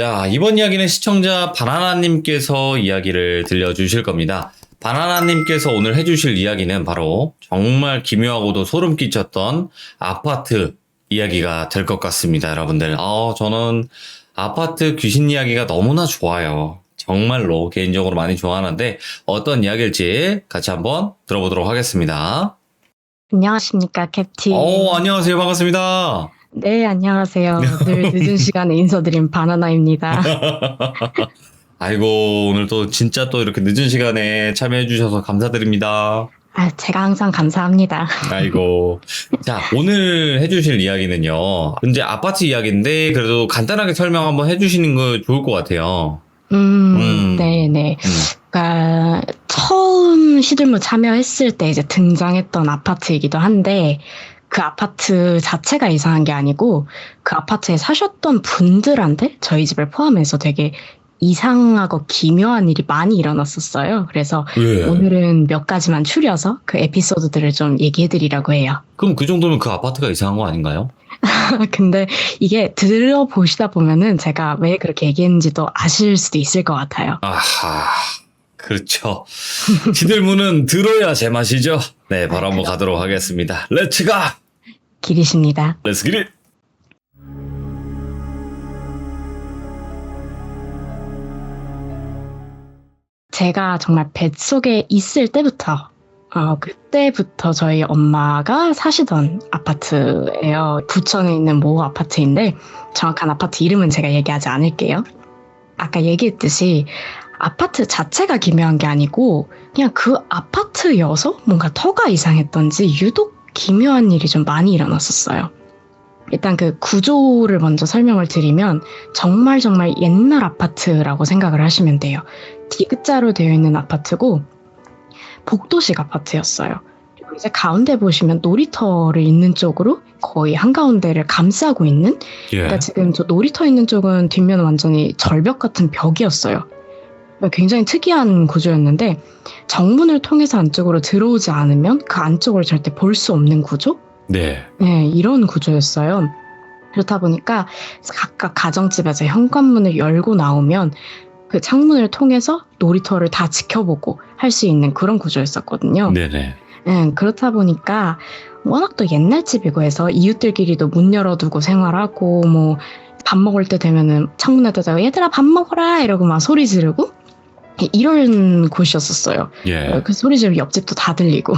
자, 이번 이야기는 시청자 바나나님께서 이야기를 들려주실 겁니다. 바나나님께서 오늘 해주실 이야기는 바로 정말 기묘하고도 소름 끼쳤던 아파트 이야기가 될 것 같습니다, 여러분들. 저는 아파트 귀신 이야기가 너무나 좋아요. 정말로 개인적으로 많이 좋아하는데 어떤 이야기일지 같이 한번 들어보도록 하겠습니다. 안녕하십니까, 캡틴. 안녕하세요. 반갑습니다. 네, 안녕하세요. 늘 늦은 시간에 인사드린 바나나입니다. 아이고, 오늘 또 진짜 또 이렇게 늦은 시간에 참여해주셔서 감사드립니다. 제가 항상 감사합니다. 아이고. 자, 오늘 해주실 이야기는요. 이제 아파트 이야기인데, 그래도 간단하게 설명 한번 해주시는 거 좋을 것 같아요. 네네. 그러니까 처음 시들무 참여했을 때 이제 등장했던 아파트이기도 한데, 그 아파트 자체가 이상한 게 아니고, 그 아파트에 사셨던 분들한테 저희 집을 포함해서 되게 이상하고 기묘한 일이 많이 일어났었어요. 그래서 오늘은 몇 가지만 추려서 그 에피소드들을 좀 얘기해드리려고 해요. 그럼 그 정도면 그 아파트가 이상한 거 아닌가요? 근데 이게 들어보시다 보면은 제가 왜 그렇게 얘기했는지도 아실 수도 있을 것 같아요. 아하, 그렇죠. 시들무는 들어야 제맛이죠. 네, 바로 한번 가도록 하겠습니다. 렛츠 가! 길이십니다. 렛츠 기릿! 제가 정말 뱃속에 있을 때부터 그때부터 저희 엄마가 사시던 아파트예요. 부천에 있는 모 아파트인데 정확한 아파트 이름은 제가 얘기하지 않을게요. 아까 얘기했듯이 아파트 자체가 기묘한 게 아니고 그냥 그 아파트여서 뭔가 터가 이상했던지 유독 기묘한 일이 좀 많이 일어났었어요. 일단 그 구조를 먼저 설명을 드리면 정말 옛날 아파트라고 생각을 하시면 돼요. D자로 되어 있는 아파트고 복도식 아파트였어요. 그리고 이제 가운데 보시면 놀이터를 있는 쪽으로 거의 한가운데를 감싸고 있는 그러니까 지금 저 놀이터 있는 쪽은 뒷면은 완전히 절벽 같은 벽이었어요. 굉장히 특이한 구조였는데 정문을 통해서 안쪽으로 들어오지 않으면 그 안쪽을 절대 볼 수 없는 구조? 네, 이런 구조였어요. 그렇다 보니까 각각 가정집에서 현관문을 열고 나오면 그 창문을 통해서 놀이터를 다 지켜보고 할 수 있는 그런 구조였었거든요. 네네. 그렇다 보니까 워낙 또 옛날 집이고 해서 이웃들끼리도 문 열어두고 생활하고 뭐 밥 먹을 때 되면은 창문에다가 얘들아 밥 먹어라 이러고 막 소리 지르고 이런 곳이었었어요. 그 소리 지르고 옆집도 다 들리고.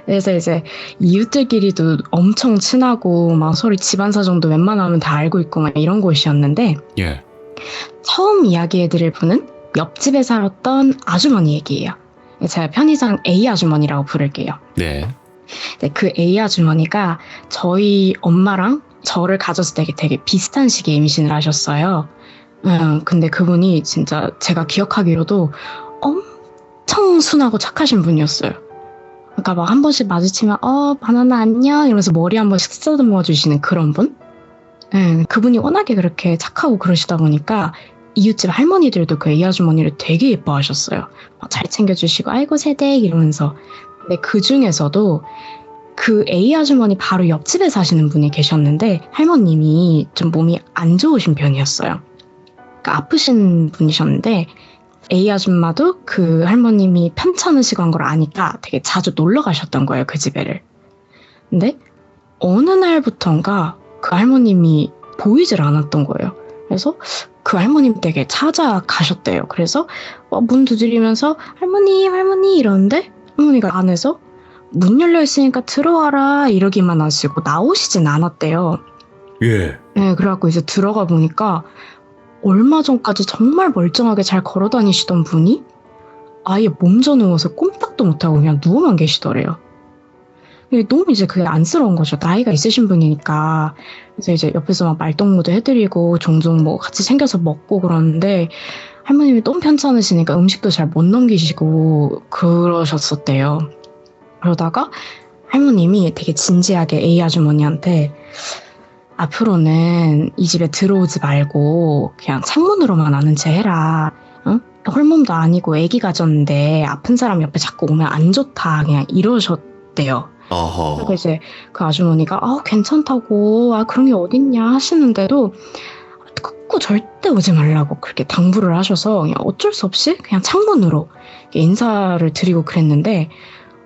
그래서 이제 이웃들끼리도 엄청 친하고 막 서로 집안 사정도 웬만하면 다 알고 있고 막 이런 곳이었는데 처음 이야기해드릴 분은 옆집에 살았던 아주머니 얘기예요. 제가 편의상 A 아주머니라고 부를게요. 네, 그 A 아주머니가 저희 엄마랑 저를 가졌을 때 되게 비슷한 시기에 임신을 하셨어요. 근데 그분이 진짜 제가 기억하기로도 엄청 순하고 착하신 분이었어요. 그러니까 막 한 번씩 마주치면 바나나 안녕 이러면서 머리 한 번씩 쓰다듬어 주시는 그런 분? 그분이 워낙에 그렇게 착하고 그러시다 보니까 이웃집 할머니들도 그 A 아주머니를 되게 예뻐하셨어요. 잘 챙겨주시고 아이고 새댁 이러면서. 근데 그 중에서도 그 A 아주머니 바로 옆집에 사시는 분이 계셨는데 할머님이 좀 몸이 안 좋으신 편이었어요. 그러니까 아프신 분이셨는데 A 아줌마도 그 할머님이 편찮으시고 한 걸 아니까 되게 자주 놀러 가셨던 거예요, 그 집에를. 근데 어느 날부턴가 그 할머님이 보이질 않았던 거예요. 그래서 그 할머님 댁에 찾아가셨대요. 그래서 문 두드리면서 할머니 이러는데 할머니가 안에서 문 열려 있으니까 들어와라 이러기만 하시고 나오시진 않았대요. 그래갖고 이제 들어가 보니까 얼마 전까지 정말 멀쩡하게 잘 걸어 다니시던 분이 아예 몸져 누워서 꼼짝도 못하고 그냥 누워만 계시더래요. 너무 이제 그게 안쓰러운 거죠. 나이가 있으신 분이니까. 그래서 이제 옆에서 막 말동무도 해드리고 종종 뭐 같이 챙겨서 먹고 그러는데 할머님이 너무 편찮으시니까 음식도 잘 못 넘기시고 그러셨었대요. 그러다가 할머님이 되게 진지하게 A 아주머니한테 앞으로는 이 집에 들어오지 말고 그냥 창문으로만 아는 체 해라. 홀몸도 아니고 애기 가졌는데 아픈 사람 옆에 자꾸 오면 안 좋다. 그냥 이러셨대요. 그래서 이제 그 아주머니가 괜찮다고 그런 게 어딨냐 하시는데도 끝고 절대 오지 말라고 그렇게 당부를 하셔서 그냥 어쩔 수 없이 그냥 창문으로 인사를 드리고 그랬는데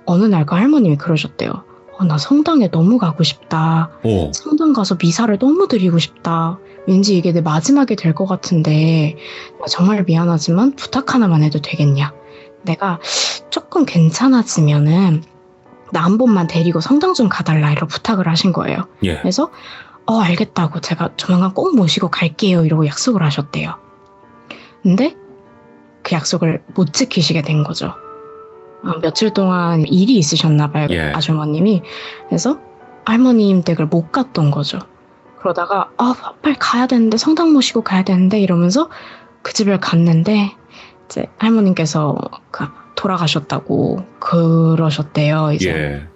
어느 날 그 할머님이 그러셨대요. 나 성당에 너무 가고 싶다. 오. 성당 가서 미사를 너무 드리고 싶다. 왠지 이게 내 마지막이 될 것 같은데 정말 미안하지만 부탁 하나만 해도 되겠냐. 내가 조금 괜찮아지면은 나 한 번만 데리고 성당 좀 가달라 이러고 부탁을 하신 거예요. 예. 그래서 알겠다고 제가 조만간 꼭 모시고 갈게요 이러고 약속을 하셨대요. 근데 그 약속을 못 지키시게 된 거죠. 며칠 동안 일이 있으셨나 봐요. 예. 아주머님이. 그래서 할머님 댁을 못 갔던 거죠. 그러다가 빨리 가야 되는데 성당 모시고 가야 되는데 이러면서 그 집을 갔는데 이제 할머님께서 돌아가셨다고 그러셨대요. 이제 예.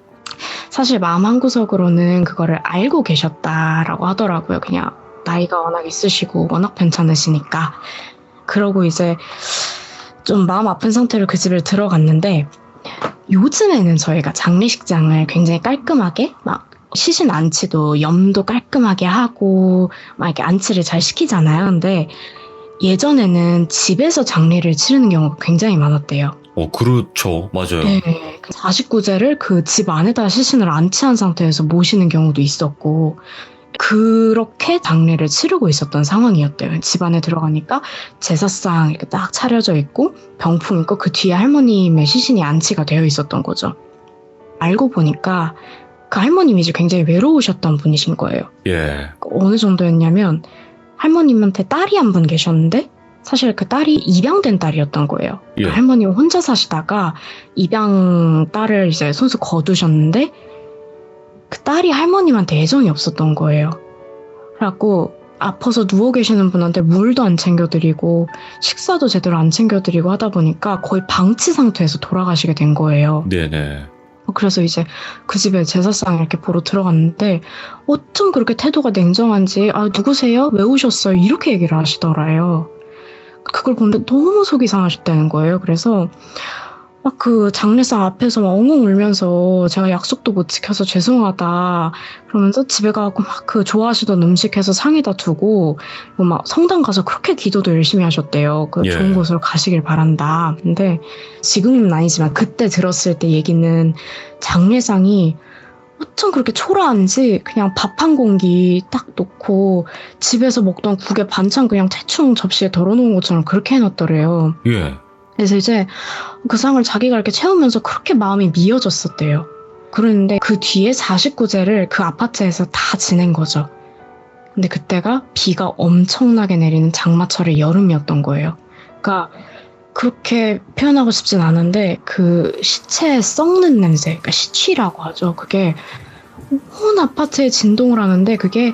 사실 마음 한구석으로는 그거를 알고 계셨다라고 하더라고요. 그냥 나이가 워낙 있으시고 워낙 괜찮으시니까. 그러고 이제 좀 마음 아픈 상태로 그 집을 들어갔는데 요즘에는 저희가 장례식장을 굉장히 깔끔하게 막 시신 안치도 염도 깔끔하게 하고 막 이렇게 안치를 잘 시키잖아요. 근데 예전에는 집에서 장례를 치르는 경우가 굉장히 많았대요. 그렇죠. 맞아요. 네, 49제를 그 집 안에다 시신을 안치한 상태에서 모시는 경우도 있었고 그렇게 장례를 치르고 있었던 상황이었대요. 집 안에 들어가니까 제사상 이렇게 딱 차려져 있고 병품 있고 그 뒤에 할머님의 시신이 안치가 되어 있었던 거죠. 알고 보니까 그 할머님이 이제 굉장히 외로우셨던 분이신 거예요. 예. 어느 정도였냐면 할머님한테 딸이 한 분 계셨는데 사실 그 딸이 입양된 딸이었던 거예요. 예. 할머님 혼자 사시다가 입양 딸을 이제 손수 거두셨는데 그 딸이 할머님한테 애정이 없었던 거예요. 그래갖고 아파서 누워 계시는 분한테 물도 안 챙겨드리고 식사도 제대로 안 챙겨드리고 하다 보니까 거의 방치 상태에서 돌아가시게 된 거예요. 네네. 그래서 이제 그 집에 제사상 이렇게 보러 들어갔는데 어쩜 그렇게 태도가 냉정한지 누구세요? 왜 오셨어요? 이렇게 얘기를 하시더라요. 그걸 보는데 너무 속이 상하셨다는 거예요. 그래서 막 그 장례상 앞에서 막 엉엉 울면서 제가 약속도 못 지켜서 죄송하다 그러면서 집에 가고 막 그 좋아하시던 음식 해서 상에다 두고 뭐 막 성당 가서 그렇게 기도도 열심히 하셨대요. 예. 좋은 곳으로 가시길 바란다. 근데 지금은 아니지만 그때 들었을 때 얘기는 장례상이 어쩜 그렇게 초라한지 그냥 밥 한 공기 딱 놓고 집에서 먹던 국에 반찬 그냥 대충 접시에 덜어놓은 것처럼 그렇게 해놨더래요. 예. 그래서 이제 그 상을 자기가 이렇게 채우면서 그렇게 마음이 미어졌었대요. 그런데 그 뒤에 49제를 그 아파트에서 다 지낸 거죠. 근데 그때가 비가 엄청나게 내리는 장마철의 여름이었던 거예요. 그러니까 그렇게 표현하고 싶진 않은데 그 시체에 썩는 냄새, 그러니까 시취라고 하죠. 그게 온 아파트에 진동을 하는데 그게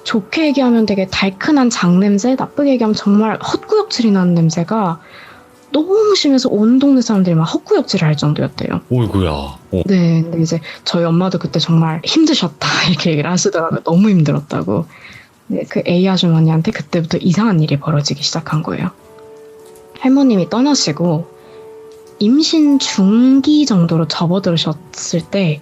좋게 얘기하면 되게 달큰한 장냄새, 나쁘게 얘기하면 정말 헛구역질이 나는 냄새가 너무 심해서 온 동네 사람들이 막 헛구역질을 할 정도였대요. 오이구야. 네, 근데 이제 저희 엄마도 그때 정말 힘드셨다 이렇게 얘기를 하시더라고요. 너무 힘들었다고. 네, 그 A 아주머니한테 그때부터 이상한 일이 벌어지기 시작한 거예요. 할머님이 떠나시고 임신 중기 정도로 접어들으셨을 때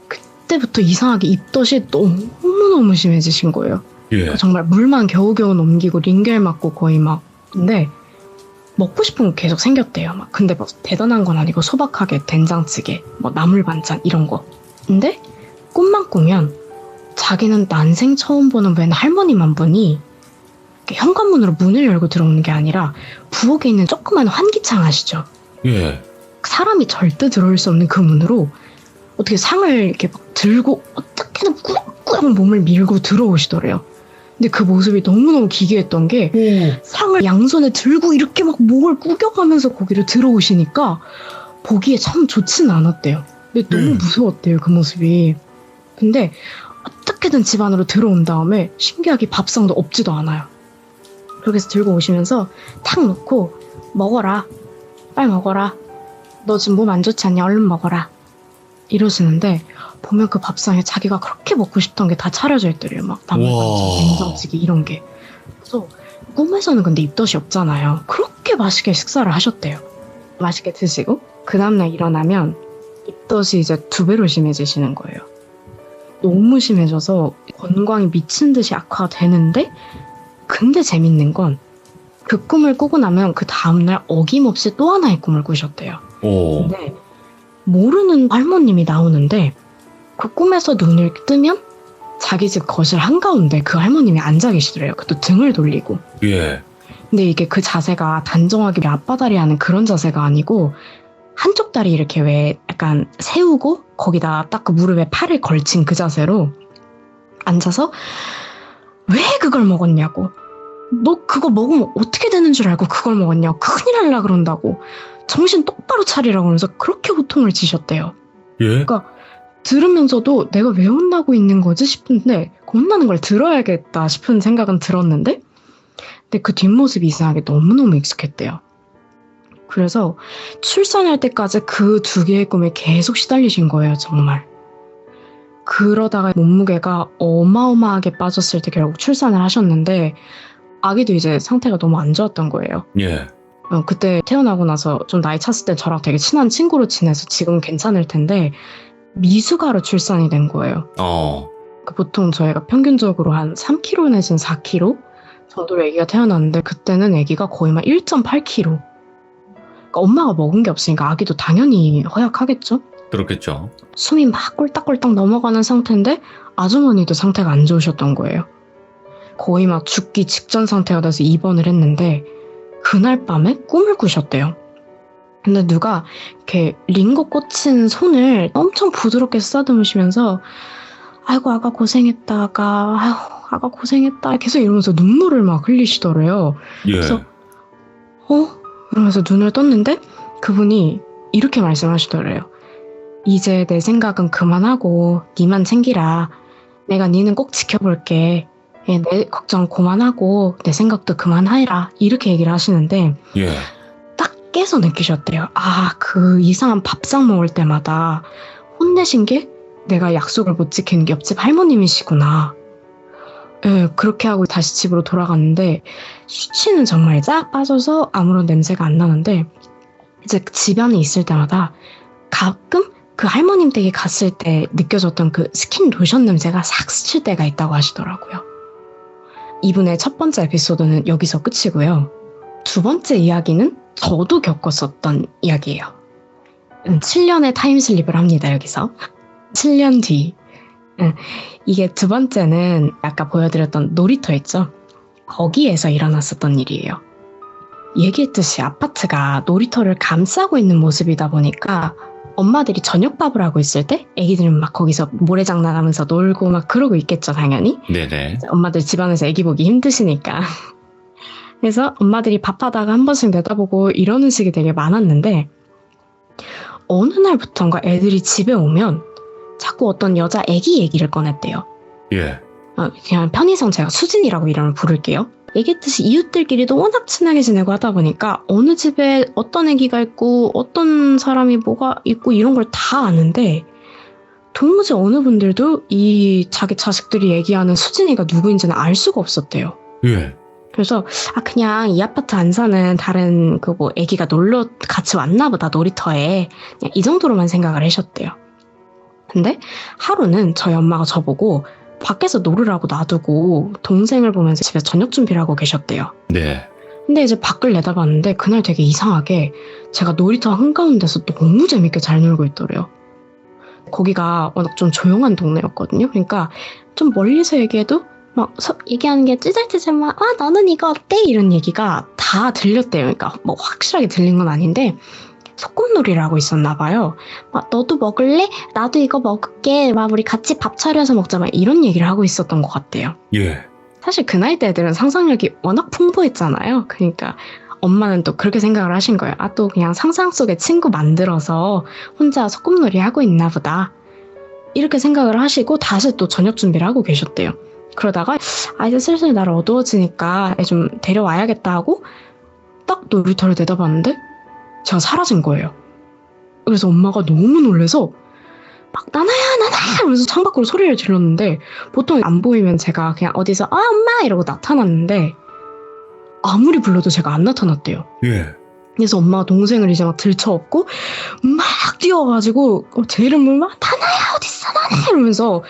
그때부터 이상하게 입덧이 너무너무 심해지신 거예요. 예. 정말 물만 겨우겨우 넘기고 링겔 맞고 거의 막. 근데 먹고 싶은 거 계속 생겼대요. 막 근데 뭐 대단한 건 아니고 소박하게 된장찌개, 뭐 나물 반찬 이런 거. 근데 꿈만 꾸면 자기는 난생 처음 보는 웬 할머님 분이 현관문으로 문을 열고 들어오는 게 아니라 부엌에 있는 조그만 환기창 아시죠? 예. 사람이 절대 들어올 수 없는 그 문으로 어떻게 상을 이렇게 막 들고 어떻게든 꾸역꾸역 몸을 밀고 들어오시더래요. 근데 그 모습이 너무너무 기괴했던 게 상을 양손에 들고 이렇게 막 목을 꾸겨가면서 거기를 들어오시니까 보기에 참 좋지는 않았대요. 근데 너무 무서웠대요, 그 모습이. 근데 어떻게든 집 안으로 들어온 다음에 신기하게 밥상도 없지도 않아요. 그렇게 해서 들고 오시면서 탁 놓고 먹어라. 빨리 먹어라. 너 지금 몸 안 좋지 않냐? 얼른 먹어라. 이러시는데 보면 그 밥상에 자기가 그렇게 먹고 싶던 게 다 차려져 있더래요. 막 나물반찬, 된장찌개 이런 게. 그래서 꿈에서는 근데 입덧이 없잖아요. 그렇게 맛있게 식사를 하셨대요. 맛있게 드시고 그 다음날 일어나면 입덧이 이제 2배로 심해지시는 거예요. 너무 심해져서 건강이 미친 듯이 악화되는데 그 근데 재밌는 건 그 꿈을 꾸고 나면 그 다음날 어김없이 또 하나의 꿈을 꾸셨대요. 오. 근데 모르는 할머님이 나오는데 그 꿈에서 눈을 뜨면 자기 집 거실 한가운데 그 할머님이 앉아 계시더래요. 그것도 등을 돌리고. 예. 근데 이게 그 자세가 단정하게 앞바다리 하는 그런 자세가 아니고 한쪽 다리 이렇게 왜 약간 세우고 거기다 딱 그 무릎에 팔을 걸친 그 자세로 앉아서 왜 그걸 먹었냐고. 너 그거 먹으면 어떻게 되는 줄 알고 그걸 먹었냐고. 큰일 날라 그런다고. 정신 똑바로 차리라고 하면서 그렇게 호통을 치셨대요. 예? 들으면서도 내가 왜 혼나고 있는 거지 싶은데 그 혼나는 걸 들어야겠다 싶은 생각은 들었는데 근데 그 뒷모습이 이상하게 너무너무 익숙했대요. 그래서 출산할 때까지 그 두 개의 꿈에 계속 시달리신 거예요, 정말. 그러다가 몸무게가 어마어마하게 빠졌을 때 결국 출산을 하셨는데 아기도 이제 상태가 너무 안 좋았던 거예요. 예. 그때 태어나고 나서 좀 나이 찼을 때 저랑 되게 친한 친구로 지내서 지금 괜찮을 텐데 미숙아로 출산이 된 거예요. 보통 저희가 평균적으로 한 3kg 내진 4kg 정도로 아기가 태어났는데 그때는 아기가 거의 막 1.8kg. 그러니까 엄마가 먹은 게 없으니까 아기도 당연히 허약하겠죠? 그렇겠죠. 숨이 막 꼴딱꼴딱 넘어가는 상태인데 아주머니도 상태가 안 좋으셨던 거예요. 거의 막 죽기 직전 상태가 돼서 입원을 했는데 그날 밤에 꿈을 꾸셨대요. 근데 누가 이렇게 링거 꽂힌 손을 엄청 부드럽게 쓰다듬으시면서 아이고 아가 고생했다 아가 아이고 아가 고생했다 계속 이러면서 눈물을 막 흘리시더래요. 예. 그래서 이러면서 눈을 떴는데 그분이 이렇게 말씀하시더래요. 이제 내 생각은 그만하고 니만 챙기라. 내가 니는 꼭 지켜볼게. 내 걱정 그만하고 내 생각도 그만하라. 이렇게 얘기를 하시는데 예. 딱 깨서 느끼셨대요. 아, 그 이상한 밥상 먹을 때마다 혼내신 게 내가 약속을 못 지킨 게 옆집 할머님이시구나. 예, 그렇게 하고 다시 집으로 돌아갔는데 수치는 정말 쫙 빠져서 아무런 냄새가 안 나는데 이제 집 안에 있을 때마다 가끔 그 할머님 댁에 갔을 때 느껴졌던 그 스킨 로션 냄새가 싹 스칠 때가 있다고 하시더라고요. 이분의 첫 번째 에피소드는 여기서 끝이고요. 두 번째 이야기는 저도 겪었었던 이야기예요. 7년의 타임슬립을 합니다, 여기서. 7년 뒤. 이게 두 번째는 아까 보여드렸던 놀이터 있죠? 거기에서 일어났었던 일이에요. 얘기했듯이 아파트가 놀이터를 감싸고 있는 모습이다 보니까 엄마들이 저녁밥을 하고 있을 때 애기들은 막 거기서 모래장난하면서 놀고 막 그러고 있겠죠, 당연히. 네네. 엄마들 집안에서 애기 보기 힘드시니까. 그래서 엄마들이 밥하다가 한 번씩 내다보고 이러는 식이 되게 많았는데 어느 날부턴가 애들이 집에 오면 자꾸 어떤 여자 애기 얘기를 꺼냈대요. 예. 그냥 편의상 제가 수진이라고 이름을 부를게요. 얘기했듯이 이웃들끼리도 워낙 친하게 지내고 하다 보니까 어느 집에 어떤 애기가 있고 어떤 사람이 뭐가 있고 이런 걸 다 아는데 도무지 어느 분들도 이 자기 자식들이 얘기하는 수진이가 누구인지는 알 수가 없었대요. 예. 그래서 그냥 이 아파트 안 사는 다른 그 뭐 애기가 놀러 같이 왔나 보다 놀이터에 그냥 이 정도로만 생각을 하셨대요. 근데 하루는 저희 엄마가 저보고 밖에서 놀으라고 놔두고 동생을 보면서 집에서 저녁 준비를 하고 계셨대요. 네. 근데 이제 밖을 내다봤는데 그날 되게 이상하게 제가 놀이터 한가운데서 너무 재밌게 잘 놀고 있더래요. 거기가 워낙 좀 조용한 동네였거든요. 그러니까 좀 멀리서 얘기해도 막 얘기하는 게 찌잘찌잘 막 너는 이거 어때? 이런 얘기가 다 들렸대요. 그러니까 뭐 확실하게 들린 건 아닌데 소꿉놀이를 하고 있었나 봐요. 막 너도 먹을래? 나도 이거 먹을게. 막 우리 같이 밥 차려서 먹자. 막 이런 얘기를 하고 있었던 것 같아요. 예. 사실 그 나이 때 애들은 상상력이 워낙 풍부했잖아요. 그러니까 엄마는 또 그렇게 생각을 하신 거예요. 또 그냥 상상 속에 친구 만들어서 혼자 소꿉놀이 하고 있나 보다. 이렇게 생각을 하시고 다시 또 저녁 준비를 하고 계셨대요. 그러다가 이제 슬슬 날 어두워지니까 애 좀 데려와야겠다 하고 딱 놀이터를 내다봤는데 제가 사라진 거예요. 그래서 엄마가 너무 놀라서 막 나나야 하면서 창밖으로 소리를 질렀는데 보통 안 보이면 제가 그냥 어디서 엄마 이러고 나타났는데 아무리 불러도 제가 안 나타났대요. 예. 그래서 엄마가 동생을 이제 막 들쳐업고 막 뛰어가지고 제 이름을 막 나나야 어딨어 어딨어 나나야 이러면서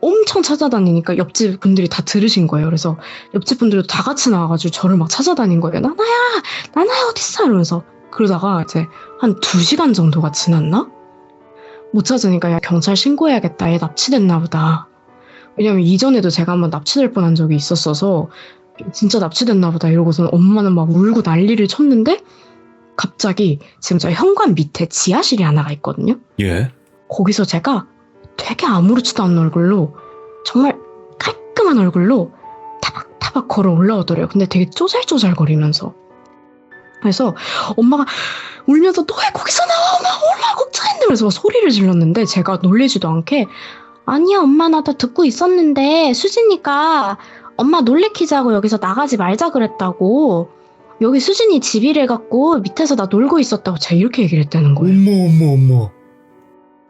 엄청 찾아다니니까 옆집 분들이 다 들으신 거예요. 그래서 옆집 분들도 다 같이 나와가지고 저를 막 찾아다닌 거예요. 나나야 어딨어 이러면서. 그러다가 이제 한 2시간 정도가 지났나? 못 찾으니까 야 경찰 신고해야겠다. 얘 납치됐나 보다. 왜냐면 이전에도 제가 한번 납치될 뻔한 적이 있었어서 진짜 납치됐나 보다 이러고서는 엄마는 막 울고 난리를 쳤는데 갑자기 지금 저희 현관 밑에 지하실이 하나가 있거든요. 예. 거기서 제가 되게 아무렇지도 않은 얼굴로 정말 깔끔한 얼굴로 타박타박 걸어 올라오더래요. 근데 되게 쪼잘쪼잘거리면서. 그래서 엄마가 울면서 너 왜 거기서 나와? 엄마 올라 걱정했네. 그래서 막 소리를 질렀는데 제가 놀래지도 않게 아니야 엄마 나 다 듣고 있었는데 수진이가 엄마 놀래키지 하고 여기서 나가지 말자 그랬다고. 여기 수진이 집이래갖고 밑에서 나 놀고 있었다고 제가 이렇게 얘기를 했다는 거예요. 어머.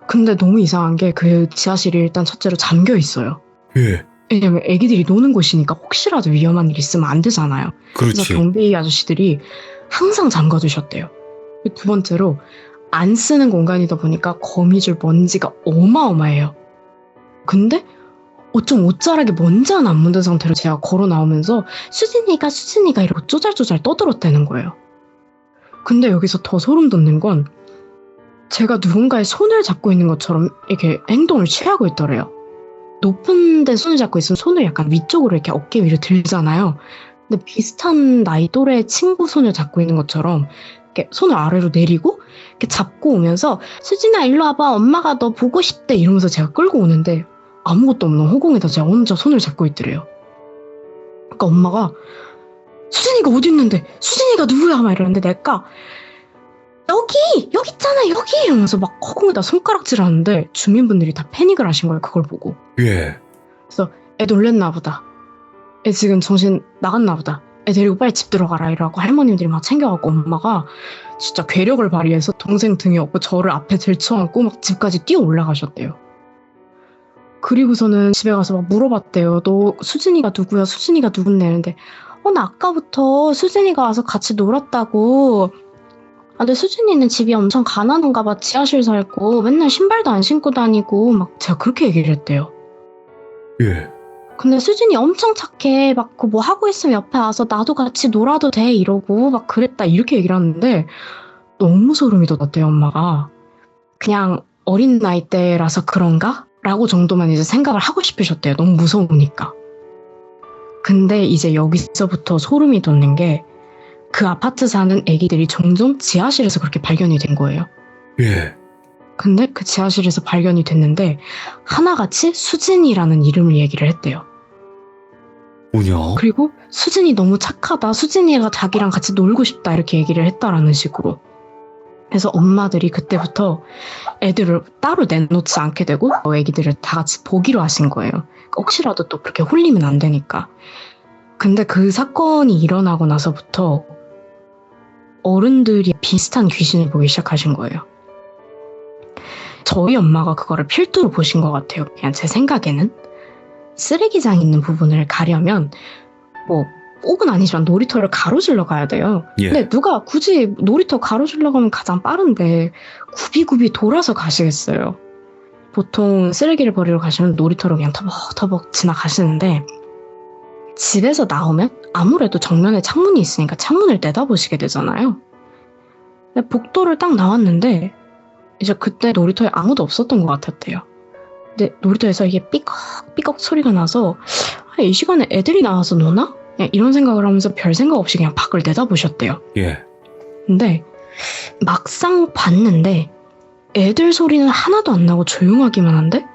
근데 너무 이상한 게 그 지하실이 일단 첫째로 잠겨 있어요. 예. 왜냐면 애기들이 노는 곳이니까 혹시라도 위험한 일 있으면 안 되잖아요. 그래서 경비 아저씨들이 항상 잠가두셨대요. 2번째로 안 쓰는 공간이다 보니까 거미줄 먼지가 어마어마해요. 근데 어쩜 옷자락에 먼지 하나 안 묻은 상태로 제가 걸어 나오면서 수진이가 이러고 쪼잘쪼잘 떠들었다는 거예요. 근데 여기서 더 소름 돋는 건 제가 누군가의 손을 잡고 있는 것처럼 이렇게 행동을 취하고 있더래요. 높은 데 손을 잡고 있으면 손을 약간 위쪽으로 이렇게 어깨 위로 들잖아요. 근데 비슷한 나이 또래 친구 손을 잡고 있는 것처럼 이렇게 손을 아래로 내리고 이렇게 잡고 오면서 수진아 일로 와봐 엄마가 너 보고 싶대 이러면서 제가 끌고 오는데 아무것도 없는 허공에다 제가 혼자 손을 잡고 있더래요. 그러니까 엄마가 수진이가 어디 있는데 수진이가 누구야 막 이러는데 내가 여기 있잖아 여기 이러면서 막 허공에다 손가락질 하는데 주민분들이 다 패닉을 하신 거예요. 그걸 보고. 예. 그래서 애 놀랬나 보다. 애 지금 정신 나갔나 보다. 애 데리고 빨리 집 들어가라 이러고 할머님들이 막 챙겨갖고 엄마가 진짜 괴력을 발휘해서 동생 등에 업고 저를 앞에 들쳐안고 막 집까지 뛰어 올라가셨대요. 그리고서는 집에 가서 막 물어봤대요. 너 수진이가 누구야? 수진이가 누군데? 이랬는데 나 아까부터 수진이가 와서 같이 놀았다고. 근데 수진이는 집이 엄청 가난한가 봐. 지하실 살고 맨날 신발도 안 신고 다니고 막 제가 그렇게 얘기를 했대요. 예. 근데 수진이 엄청 착해. 막 그 뭐 하고 있으면 옆에 와서 나도 같이 놀아도 돼 이러고 막 그랬다 이렇게 얘기를 하는데 너무 소름이 돋았대요 엄마가. 그냥 어린 나이 때라서 그런가? 라고 정도만 이제 생각을 하고 싶으셨대요. 너무 무서우니까. 근데 이제 여기서부터 소름이 돋는 게 그 아파트 사는 애기들이 종종 지하실에서 그렇게 발견이 된 거예요. 예. 근데 그 지하실에서 발견이 됐는데 하나같이 수진이라는 이름을 얘기를 했대요. 뭐냐? 그리고 수진이 너무 착하다. 수진이가 자기랑 같이 놀고 싶다. 이렇게 얘기를 했다라는 식으로. 그래서 엄마들이 그때부터 애들을 따로 내놓지 않게 되고 애기들을 다 같이 보기로 하신 거예요. 그러니까 혹시라도 또 그렇게 홀리면 안 되니까. 근데 그 사건이 일어나고 나서부터 어른들이 비슷한 귀신을 보기 시작하신 거예요. 저희 엄마가 그거를 필두로 보신 것 같아요. 그냥 제 생각에는. 쓰레기장 있는 부분을 가려면 뭐 꼭은 아니지만 놀이터를 가로질러 가야 돼요. 예. 근데 누가 굳이 놀이터 가로질러 가면 가장 빠른데 굽이굽이 돌아서 가시겠어요. 보통 쓰레기를 버리러 가시면 놀이터로 그냥 터벅터벅 지나가시는데 집에서 나오면 아무래도 정면에 창문이 있으니까 창문을 내다보시게 되잖아요. 근데 복도를 딱 나왔는데 이제 그때 놀이터에 아무도 없었던 것 같았대요. 근데 놀이터에서 이게 삐걱삐걱 소리가 나서 이 시간에 애들이 나와서 노나? 이런 생각을 하면서 별 생각 없이 그냥 밖을 내다보셨대요. 예. 근데 막상 봤는데 애들 소리는 하나도 안 나고 조용하기만 한데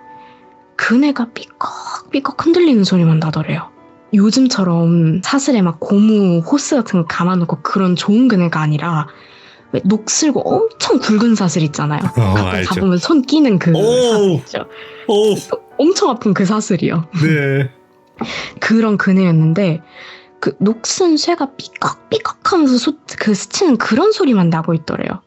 그네가 삐걱삐걱 흔들리는 소리만 나더래요. 요즘처럼 사슬에 막 고무 호스 같은 거 감아놓고 그런 좋은 그네가 아니라 왜 녹슬고 엄청 굵은 사슬 있잖아요. 가끔 알죠. 잡으면 손 끼는 그 사슬 있죠. 오. 엄청 아픈 그 사슬이요. 네. 그런 그네였는데 그 녹슨 쇠가 삐걱삐걱 하면서 그 스치는 그런 소리만 나고 있더래요.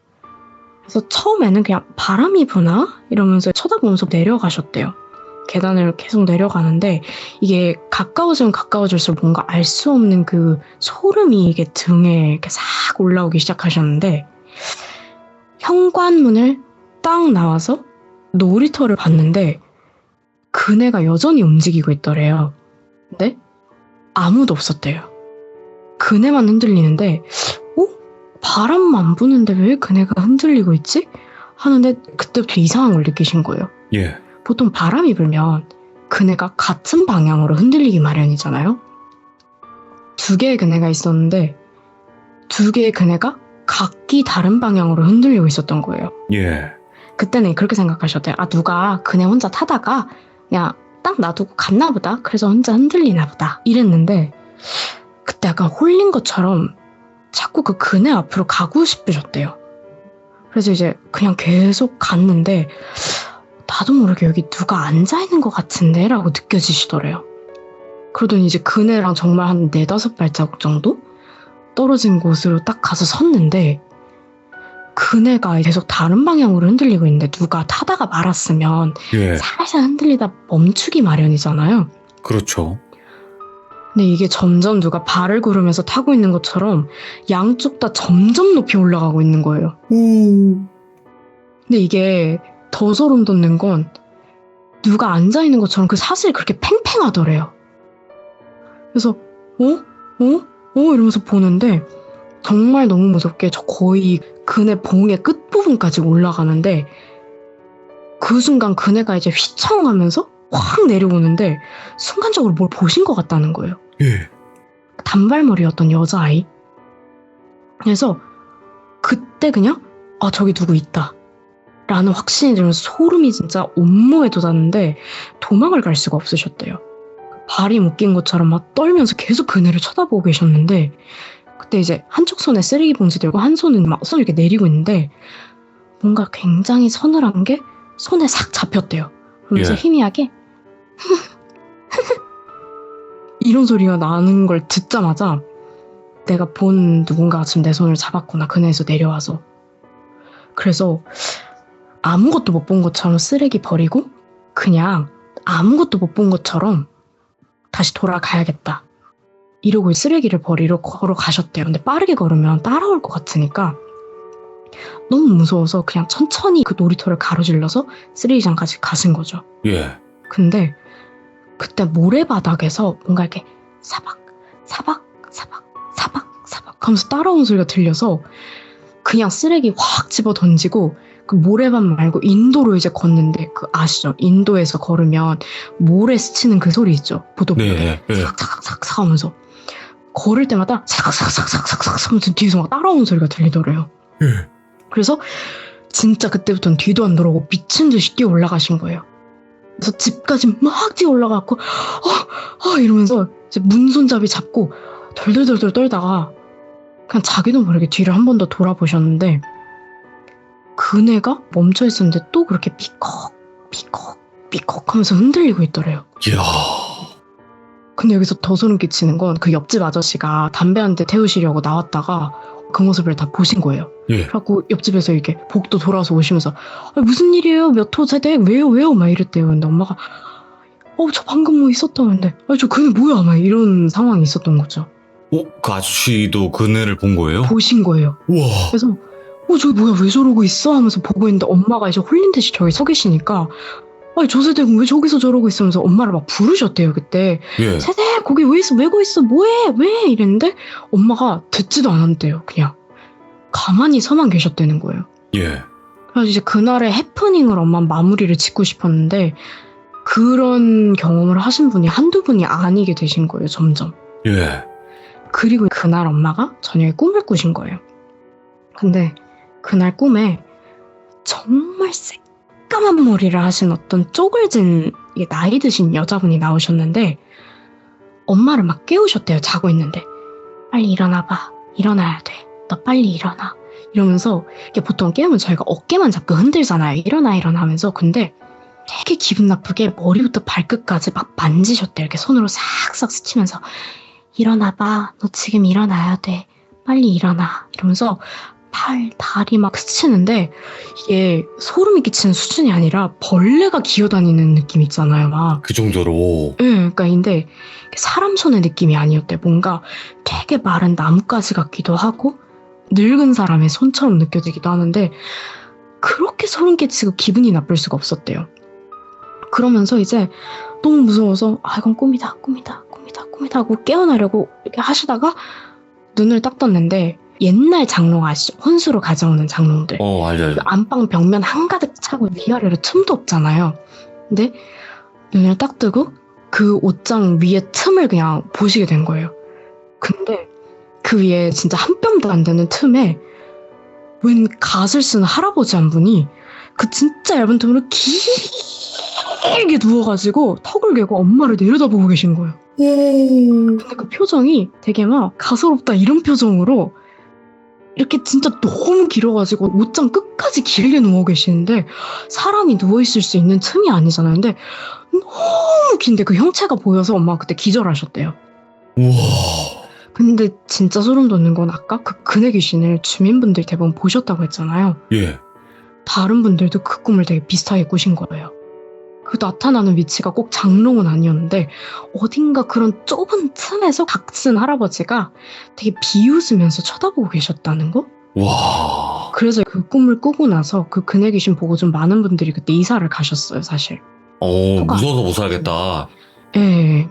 그래서 처음에는 그냥 바람이 부나? 이러면서 쳐다보면서 내려가셨대요. 계단을 계속 내려가는데 이게 가까워지면 가까워질수록 뭔가 알 수 없는 그 소름이 이게 등에 이렇게 싹 올라오기 시작하셨는데 현관문을 딱 나와서 놀이터를 봤는데 그네가 여전히 움직이고 있더래요. 근데 아무도 없었대요. 그네만 흔들리는데 바람만 부는데 왜 그네가 흔들리고 있지? 하는데 그때부터 이상한 걸 느끼신 거예요. 예. 보통 바람이 불면 그네가 같은 방향으로 흔들리기 마련이잖아요. 2개의 그네가 있었는데 2개의 그네가 각기 다른 방향으로 흔들리고 있었던 거예요. 예. 그때는 그렇게 생각하셨대요. 누가 그네 혼자 타다가 그냥 딱 놔두고 갔나 보다. 그래서 혼자 흔들리나 보다. 이랬는데 그때 약간 홀린 것처럼 자꾸 그 그네 앞으로 가고 싶으셨대요. 그래서 이제 그냥 계속 갔는데 나도 모르게 여기 누가 앉아있는 것 같은데? 라고 느껴지시더래요. 그러더니 이제 그네랑 정말 한 4-5발자국 정도 떨어진 곳으로 딱 가서 섰는데 그네가 계속 다른 방향으로 흔들리고 있는데 누가 타다가 말았으면 예. 살살 흔들리다 멈추기 마련이잖아요. 그렇죠. 근데 이게 점점 누가 발을 구르면서 타고 있는 것처럼 양쪽 다 점점 높이 올라가고 있는 거예요. 근데 이게 더 소름 돋는 건 누가 앉아있는 것처럼 그 사슬이 그렇게 팽팽하더래요. 그래서 이러면서 보는데 정말 너무 무섭게 저 거의 그네 봉의 끝부분까지 올라가는데 그 순간 그네가 이제 휘청하면서 확 내려오는데 순간적으로 뭘 보신 것 같다는 거예요. 예. 단발머리였던 여자아이. 그래서 그때 그냥 저기 누구 있다 라는 확신이 들면서 소름이 진짜 온몸에 돋았는데 도망을 갈 수가 없으셨대요. 발이 묶인 것처럼 막 떨면서 계속 그네를 쳐다보고 계셨는데 그때 이제 한쪽 손에 쓰레기 봉지 들고 한 손은 막 손을 이렇게 내리고 있는데 뭔가 굉장히 서늘한 게 손에 싹 잡혔대요. 그러면서 예. 희미하게 이런 소리가 나는 걸 듣자마자 내가 본 누군가가 지금 내 손을 잡았구나. 그네에서 내려와서. 그래서 아무것도 못 본 것처럼 쓰레기 버리고 그냥 아무것도 못 본 것처럼 다시 돌아가야겠다. 이러고 쓰레기를 버리러 걸어가셨대요. 근데 빠르게 걸으면 따라올 것 같으니까 너무 무서워서 그냥 천천히 그 놀이터를 가로질러서 쓰레기장까지 가신 거죠. 예. 근데 그때 모래바닥에서 뭔가 이렇게 사박 사박 사박 사박 사박 하면서 따라오는 소리가 들려서 그냥 쓰레기 확 집어 던지고 그 모래밭 말고 인도로 이제 걷는데 그 아시죠? 인도에서 걸으면 모래 스치는 그 소리 있죠? 보도보도 네. 예. 삭삭삭삭 하면서 걸을 때마다 삭삭삭삭삭삭 하면서 뒤에서 막 따라오는 소리가 들리더래요. 예. 그래서 진짜 그때부터는 뒤도 안 돌아보고 미친 듯이 뛰어 올라가신 거예요. 그래서 집까지 막 뛰어 올라가고 이러면서 이제 문손잡이 잡고 덜덜덜덜 떨다가 그냥 자기도 모르게 뒤를 한 번 더 돌아보셨는데 그네가 멈춰 있었는데 또 그렇게 삐걱 하면서 흔들리고 있더래요. 이야. 근데 여기서 더 소름 끼치는 건 그 옆집 아저씨가 담배 한 대 태우시려고 나왔다가 그 모습을 다 보신 거예요. 예. 그래갖고 옆집에서 이렇게 복도 돌아서 오시면서 무슨 일이에요? 몇 호 세대? 왜요? 막 이랬대요. 근데 엄마가 저 방금 뭐 있었다는데 저 그네 뭐야? 막 이런 상황이 있었던 거죠. 그 아저씨도 그네를 본 거예요? 보신 거예요. 우와. 그래서 저기 뭐야? 왜 저러고 있어? 하면서 보고 있는데 엄마가 이제 홀린 듯이 저기 서 계시니까 저 세대가 왜 저기서 저러고 있어? 하면서 엄마를 막 부르셨대요. 그때 예. 세대 거기 왜 있어? 왜고 있어? 뭐해? 왜? 이랬는데 엄마가 듣지도 않았대요. 그냥 가만히 서만 계셨다는 거예요. 예. 그래서 이제 그날의 해프닝을 엄마는 마무리를 짓고 싶었는데 그런 경험을 하신 분이 한두 분이 아니게 되신 거예요. 점점. 예. 그리고 그날 엄마가 저녁에 꿈을 꾸신 거예요. 근데 그날 꿈에 정말 새까만 머리를 하신 어떤 쪼글진 나이 드신 여자분이 나오셨는데 엄마를 막 깨우셨대요. 자고 있는데. 빨리 일어나봐. 일어나야 돼. 너 빨리 일어나. 이러면서 이게 보통 깨우면 저희가 어깨만 잡고 흔들잖아요. 일어나 하면서. 근데 되게 기분 나쁘게 머리부터 발끝까지 막 만지셨대요. 이렇게 손으로 싹싹 스치면서 일어나봐. 너 지금 일어나야 돼. 빨리 일어나. 이러면서 팔, 다리 막 스치는데 이게 소름이 끼치는 수준이 아니라 벌레가 기어다니는 느낌 있잖아요. 막. 그 정도로. 그러니까 근데 사람 손의 느낌이 아니었대. 뭔가 되게 마른 나뭇가지 같기도 하고 늙은 사람의 손처럼 느껴지기도 하는데 그렇게 소름 끼치고 기분이 나쁠 수가 없었대요. 그러면서 이제 너무 무서워서 이건 꿈이다 하고 깨어나려고 이렇게 하시다가 눈을 딱 떴는데 옛날 장롱 아시죠? 혼수로 가져오는 장롱들. 알죠. 그 안방 벽면 한가득 차고 위아래로 틈도 없잖아요. 근데 눈을 딱 뜨고 그 옷장 위에 틈을 그냥 보시게 된 거예요. 근데 그 위에 진짜 한 뼘도 안 되는 틈에 웬 갓을 쓴 할아버지 한 분이 그 진짜 얇은 틈으로 길게 누워가지고 턱을 개고 엄마를 내려다보고 계신 거예요. 근데 그 표정이 되게 막 가소롭다 이런 표정으로 이렇게 진짜 너무 길어가지고 옷장 끝까지 길게 누워 계시는데 사람이 누워있을 수 있는 틈이 아니잖아요. 근데 너무 긴데 그 형체가 보여서 엄마가 그때 기절하셨대요. 우와. 근데 진짜 소름 돋는 건 아까 그 그네 귀신을 주민분들 대부분 보셨다고 했잖아요. 예. 다른 분들도 그 꿈을 되게 비슷하게 꾸신 거예요. 그 나타나는 위치가 꼭 장롱은 아니었는데 어딘가 그런 좁은 틈에서 각슨 할아버지가 되게 비웃으면서 쳐다보고 계셨다는 거? 와. 그래서 그 꿈을 꾸고 나서 그 그네 귀신 보고 좀 많은 분들이 그때 이사를 가셨어요, 사실. 무서워서 못 살겠다. 예.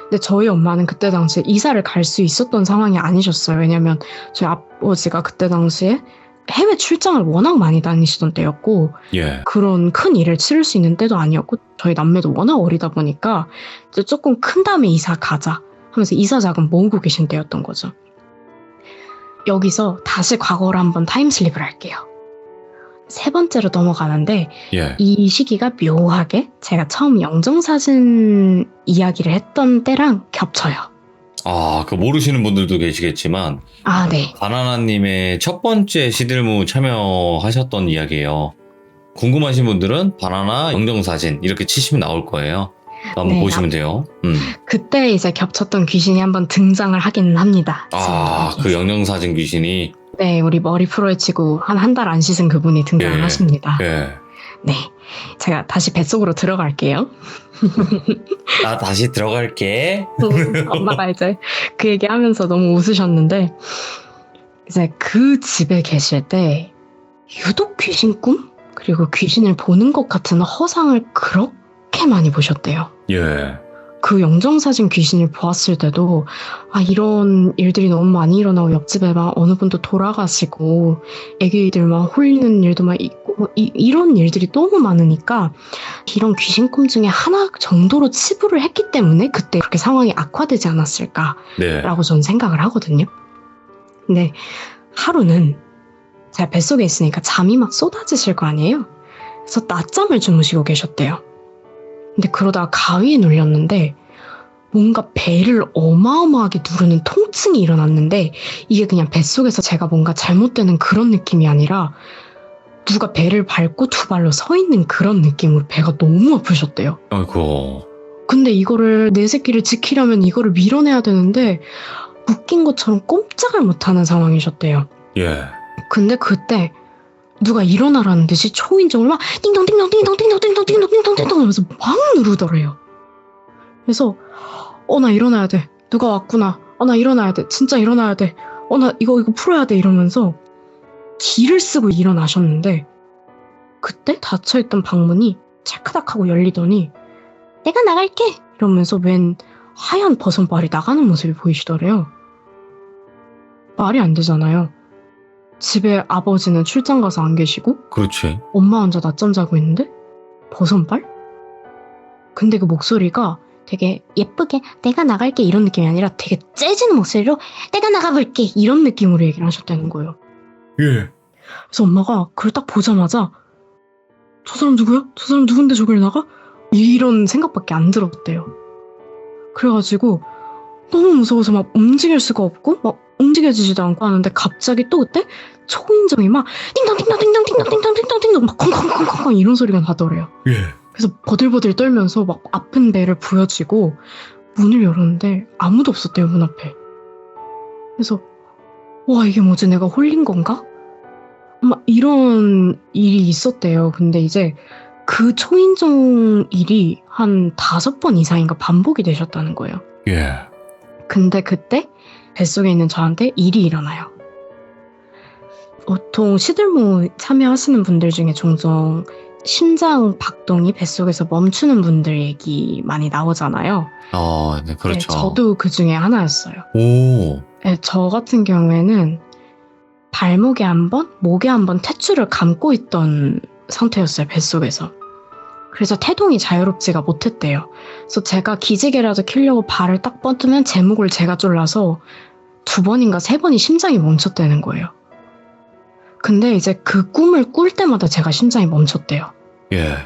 근데 저희 엄마는 그때 당시에 이사를 갈 수 있었던 상황이 아니셨어요. 왜냐면 저희 아버지가 그때 당시에 해외 출장을 워낙 많이 다니시던 때였고 예. 그런 큰 일을 치를 수 있는 때도 아니었고 저희 남매도 워낙 어리다 보니까 이제 조금 큰 다음에 이사 가자 하면서 이사 자금 모으고 계신 때였던 거죠. 여기서 다시 과거로 한번 타임슬립을 할게요. 세 번째로 넘어가는데 예. 이 시기가 묘하게 제가 처음 영정사진 이야기를 했던 때랑 겹쳐요. 그 모르시는 분들도 계시겠지만 네. 바나나님의 첫 번째 시들무 참여하셨던 이야기예요. 궁금하신 분들은 바나나 영정사진 이렇게 치시면 나올 거예요. 한번 네, 보시면 돼요. 그때 이제 겹쳤던 귀신이 한번 등장을 하기는 합니다. 그 영정사진 귀신이. 네, 우리 머리 풀어헤치고 한 달 안 씻은 그분이 등장을 하십니다. 예. 네, 제가 다시 뱃속으로 들어갈게요. 나 다시 들어갈게. 엄마가 이제 그 얘기하면서 너무 웃으셨는데 이제 그 집에 계실 때 유독 귀신 꿈? 그리고 귀신을 보는 것 같은 허상을 그렇게 많이 보셨대요. 예. 그 영정사진 귀신을 보았을 때도 이런 일들이 너무 많이 일어나고 옆집에 막 어느 분도 돌아가시고 애기들 막 홀리는 일도 막 있고 이런 일들이 너무 많으니까 이런 귀신 꿈 중에 하나 정도로 치부를 했기 때문에 그때 그렇게 상황이 악화되지 않았을까라고 저는 생각을 하거든요. 근데 하루는 제가 뱃속에 있으니까 잠이 막 쏟아지실 거 아니에요. 그래서 낮잠을 주무시고 계셨대요. 근데 그러다가 가위에 눌렸는데 뭔가 배를 어마어마하게 누르는 통증이 일어났는데 이게 그냥 뱃속에서 제가 뭔가 잘못되는 그런 느낌이 아니라 누가 배를 밟고 두 발로 서 있는 그런 느낌으로 배가 너무 아프셨대요. 아이고. 근데 이거를 내 새끼를 지키려면 이거를 밀어내야 되는데 묶인 것처럼 꼼짝을 못하는 상황이셨대요. 예. 근데 그때 누가 일어나라는 듯이 초인종을 막 띵동 띵동 띵동 띵동 띵동 띵동 띵동 띵동 하면서 막 누르더래요. 그래서 나 일어나야 돼. 누가 왔구나. 나 일어나야 돼. 진짜 일어나야 돼. 나 이거 풀어야 돼. 이러면서 기를 쓰고 일어나셨는데 그때 닫혀있던 방문이 찰크닥 하고 열리더니 내가 나갈게 이러면서 웬 하얀 버선발이 나가는 모습이 보이시더래요. 말이 안 되잖아요. 집에 아버지는 출장 가서 안 계시고 그렇지. 엄마 혼자 낮잠 자고 있는데 버선발? 근데 그 목소리가 되게 예쁘게 내가 나갈게 이런 느낌이 아니라 되게 째지는 목소리로 내가 나가볼게 이런 느낌으로 얘기를 하셨다는 거예요. 예. 그래서 엄마가 그걸 딱 보자마자 저 사람 누구야? 저 사람 누군데 저길 나가? 이런 생각밖에 안 들었대요. 그래가지고 너무 무서워서 막 움직일 수가 없고 막 움직여지지도 않고 하는데 갑자기 또 그때 초인종이 막 띵동 띵동 띵동 띵동 띵동 띵동 띵동 막 콩콩콩콩콩 이런 소리가 나더래요. 예. 그래서 버들버들 떨면서 막 아픈 배를 부여쥐고 문을 열었는데 아무도 없었대요, 문 앞에. 그래서 와 이게 뭐지, 내가 홀린 건가? 막 이런 일이 있었대요. 근데 이제 그 초인종 일이 한 5번 이상인가 반복이 되셨다는 거예요. 예. 근데 그때 뱃속에 있는 저한테 일이 일어나요. 보통 시들무 참여하시는 분들 중에 종종 심장 박동이 뱃속에서 멈추는 분들 얘기 많이 나오잖아요. 네, 네, 그렇죠. 저도 그 중에 하나였어요. 오, 네, 저 같은 경우에는 발목에 한 번, 목에 한 번 탯줄을 감고 있던 상태였어요, 뱃속에서. 그래서 태동이 자유롭지가 못했대요. 그래서 제가 기지개라도 켜려고 발을 딱 뻗으면 제 목을 제가 졸라서 2번인가 3번이 심장이 멈췄다는 거예요. 근데 이제 그 꿈을 꿀 때마다 제가 심장이 멈췄대요. 예,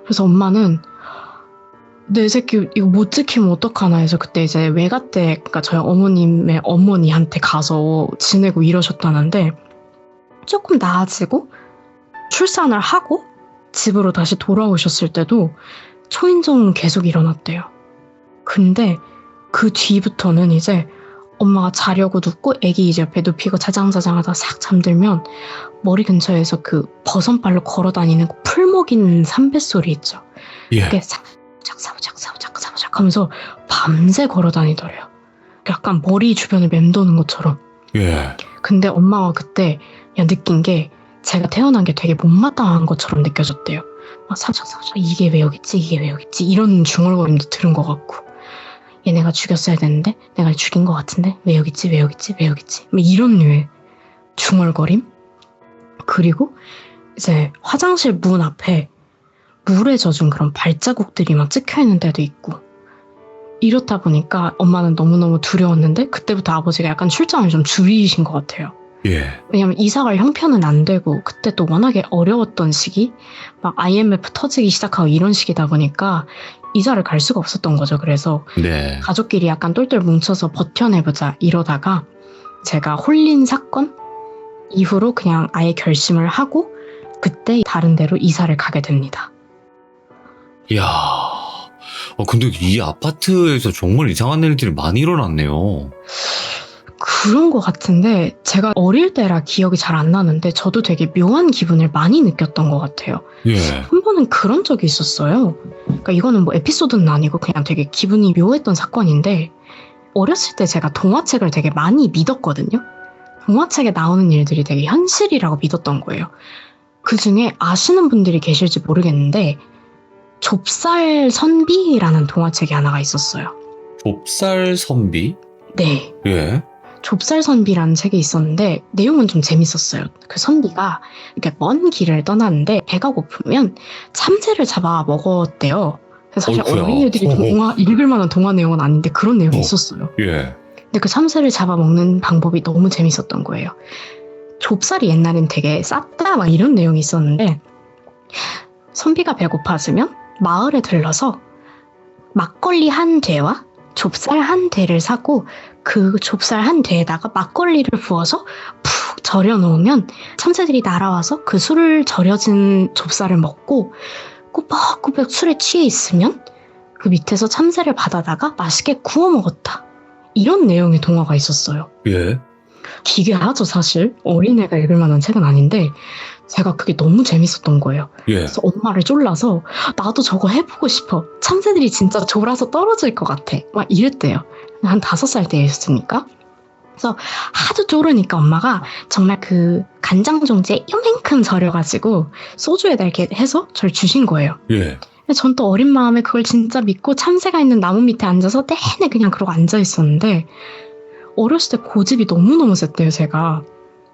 그래서 엄마는 내 새끼 이거 못 지키면 어떡하나 해서 그때 이제 외가댁, 그러니까 저희 어머님의 어머니한테 가서 지내고 이러셨다는데 조금 나아지고 출산을 하고 집으로 다시 돌아오셨을 때도 초인종 계속 일어났대요. 근데 그 뒤부터는 이제 엄마가 자려고 눕고 애기 이제 옆에 눕히고 자장자장하다 싹 잠들면 머리 근처에서 그 버선발로 걸어다니는 그 풀먹이는 삼뱃소리 있죠. 예, 그게 사부작 하면서 밤새 걸어다니더래요. 약간 머리 주변을 맴도는 것처럼. 예, 근데 엄마가 그때 느낀 게 제가 태어난 게 되게 못마땅한 것처럼 느껴졌대요. 막 사부작 이게 왜 여기 있지? 이게 왜 여기 있지? 이런 중얼거림도 들은 것 같고 얘네가 죽였어야 되는데 내가 죽인 것 같은데 왜 여기 있지? 왜 여기 있지? 왜 여기 있지? 막 이런 류의 중얼거림. 그리고 이제 화장실 문 앞에 물에 젖은 그런 발자국들이 막 찍혀 있는 데도 있고 이렇다 보니까 엄마는 너무너무 두려웠는데 그때부터 아버지가 약간 출장을 좀 줄이신 것 같아요. 예, 왜냐면 이사갈 형편은 안 되고 그때 또 워낙에 어려웠던 시기 막 IMF 터지기 시작하고 이런 시기다 보니까 이사를 갈 수가 없었던 거죠. 그래서 네, 가족끼리 약간 똘똘 뭉쳐서 버텨내보자 이러다가 제가 홀린 사건 이후로 그냥 아예 결심을 하고 그때 다른 데로 이사를 가게 됩니다. 이야, 근데 이 아파트에서 정말 이상한 일들이 많이 일어났네요. 그런 것 같은데 제가 어릴 때라 기억이 잘 안 나는데 저도 되게 묘한 기분을 많이 느꼈던 것 같아요. 예, 한 번은 그런 적이 있었어요. 그러니까 이거는 뭐 에피소드는 아니고 그냥 되게 기분이 묘했던 사건인데 어렸을 때 제가 동화책을 되게 많이 믿었거든요. 동화책에 나오는 일들이 되게 현실이라고 믿었던 거예요. 그중에 아시는 분들이 계실지 모르겠는데 좁쌀 선비라는 동화책이 하나가 있었어요. 좁쌀 선비? 네. 예, 좁쌀 선비라는 책이 있었는데 내용은 좀 재밌었어요. 그 선비가 이렇게 먼 길을 떠나는데 배가 고프면 참새를 잡아 먹었대요. 그래서 사실 어이쿠야. 어린이들이 읽을 만한 동화 내용은 아닌데 그런 내용이 있었어요. 예, 근데 그 참새를 잡아 먹는 방법이 너무 재밌었던 거예요. 좁쌀이 옛날엔 되게 쌌다 막 이런 내용이 있었는데 선비가 배고파지면 마을에 들러서 막걸리 한 대와 좁쌀 한 대를 사고 그 좁쌀 한 대에다가 막걸리를 부어서 푹 절여 놓으면 참새들이 날아와서 그 술을 절여진 좁쌀을 먹고 꾸벅꾸벅 술에 취해 있으면 그 밑에서 참새를 받아다가 맛있게 구워 먹었다. 이런 내용의 동화가 있었어요. 예, 기괴하죠 사실. 어린애가 읽을 만한 책은 아닌데 제가 그게 너무 재밌었던 거예요. 예, 그래서 엄마를 쫄라서 나도 저거 해보고 싶어. 참새들이 진짜 졸아서 떨어질 것 같아. 막 이랬대요. 한 5살 때였으니까. 그래서 하도 쫄으니까 엄마가 정말 그 간장 종지에 요만큼 절여가지고 소주에다 이렇게 해서 저를 주신 거예요. 예, 전 또 어린 마음에 그걸 진짜 믿고 참새가 있는 나무 밑에 앉아서 내내 그냥 그러고 앉아 있었는데 어렸을 때 고집이 너무너무 셌대요 제가.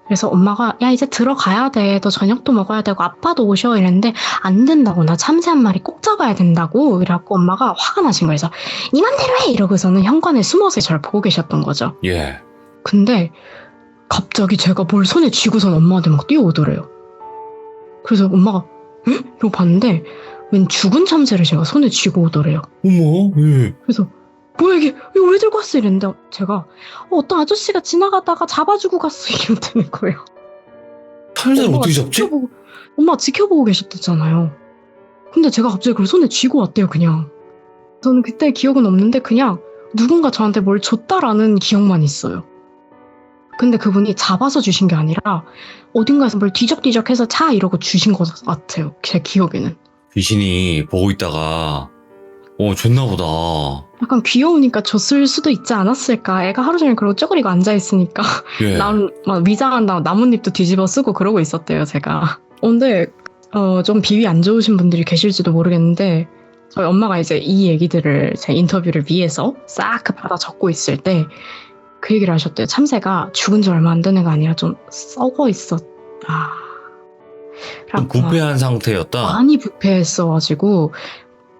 그래서 엄마가 야 이제 들어가야 돼. 너 저녁도 먹어야 되고 아빠도 오셔 이랬는데 안 된다고. 나 참새 한 마리 꼭 잡아야 된다고. 이래갖고 엄마가 화가 나신 거예요. 그래서 네 맘대로 해 이러고서는 현관에 숨어서 저를 보고 계셨던 거죠. 예. 근데 갑자기 제가 뭘 손에 쥐고선 엄마한테 막 뛰어오더래요. 그래서 엄마가 응? 이러고 봤는데 웬 죽은 참새를 제가 손에 쥐고 오더래요. 어머, 예. 그래서 뭐야 이거 왜 들고 왔어 이랬는데 제가 어떤 아저씨가 지나가다가 잡아주고 갔어 이러는 거예요. 참새를 어떻게 잡지? 엄마 지켜보고 계셨잖아요. 근데 제가 갑자기 그걸 손에 쥐고 왔대요 그냥. 저는 그때 기억은 없는데 그냥 누군가 저한테 뭘 줬다라는 기억만 있어요. 근데 그분이 잡아서 주신 게 아니라 어딘가에서 뭘 뒤적뒤적해서 자 이러고 주신 것 같아요. 제 기억에는. 귀신이 보고 있다가 줬나 보다. 약간 귀여우니까 줬을 수도 있지 않았을까. 애가 하루 종일 그러고 쪼그리고 앉아있으니까 예. 막 위장한다고 나뭇잎도 뒤집어 쓰고 그러고 있었대요 제가. 근데 좀 비위 안 좋으신 분들이 계실지도 모르겠는데, 저희 엄마가 이제 이 얘기들을 제 인터뷰를 위해서 싹 받아 적고 있을 때, 그 얘기를 하셨대요. 참새가 죽은 지 얼마 안 된 애가 아니라 좀 썩어 있었다. 좀 부패한 상태였다. 많이 부패했어가지고,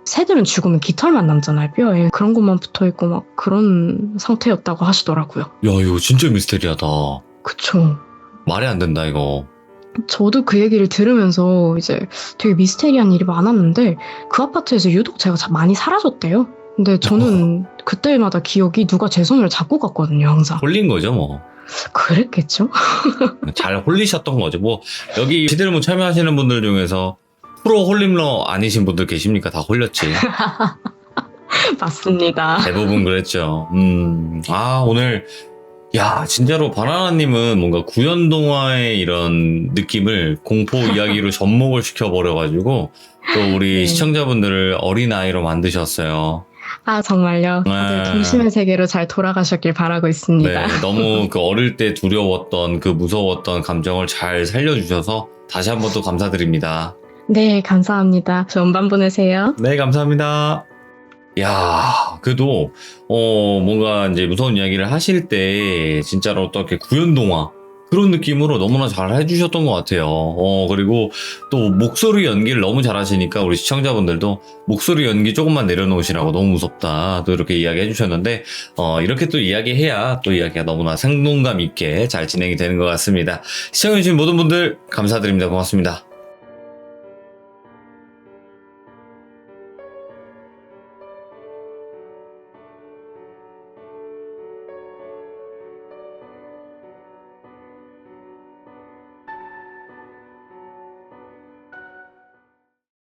새들은 죽으면 깃털만 남잖아요, 뼈에. 그런 것만 붙어있고 막 그런 상태였다고 하시더라고요. 야, 이거 진짜 미스테리하다. 그쵸. 말이 안 된다, 이거. 저도 그 얘기를 들으면서 이제 되게 미스테리한 일이 많았는데, 그 아파트에서 유독 제가 많이 사라졌대요. 근데 저는 그때마다 기억이 누가 제 손을 잡고 갔거든요, 항상. 홀린 거죠, 뭐. 그랬겠죠? 잘 홀리셨던 거죠. 뭐, 여기 시들문 참여하시는 분들 중에서 프로 홀림러 아니신 분들 계십니까? 다 홀렸지. 맞습니다. 대부분 그랬죠. 오늘, 야, 진짜로 바나나님은 뭔가 구연동화의 이런 느낌을 공포 이야기로 접목을 시켜버려가지고, 또 우리 네. 시청자분들을 어린아이로 만드셨어요. 아, 정말요? 다들 동심의 세계로 잘 돌아가셨길 바라고 있습니다. 네, 너무 그 어릴 때 두려웠던 그 무서웠던 감정을 잘 살려주셔서 다시 한번 또 감사드립니다. 네, 감사합니다. 좋은 밤 보내세요. 네, 감사합니다. 야, 그래도, 뭔가 이제 무서운 이야기를 하실 때, 진짜로 어떻게 구연동화, 그런 느낌으로 너무나 잘 해주셨던 것 같아요. 그리고 또 목소리 연기를 너무 잘하시니까 우리 시청자분들도 목소리 연기 조금만 내려놓으시라고 너무 무섭다. 또 이렇게 이야기 해주셨는데, 이렇게 또 이야기해야 또 이야기가 너무나 생동감 있게 잘 진행이 되는 것 같습니다. 시청해주신 모든 분들 감사드립니다. 고맙습니다.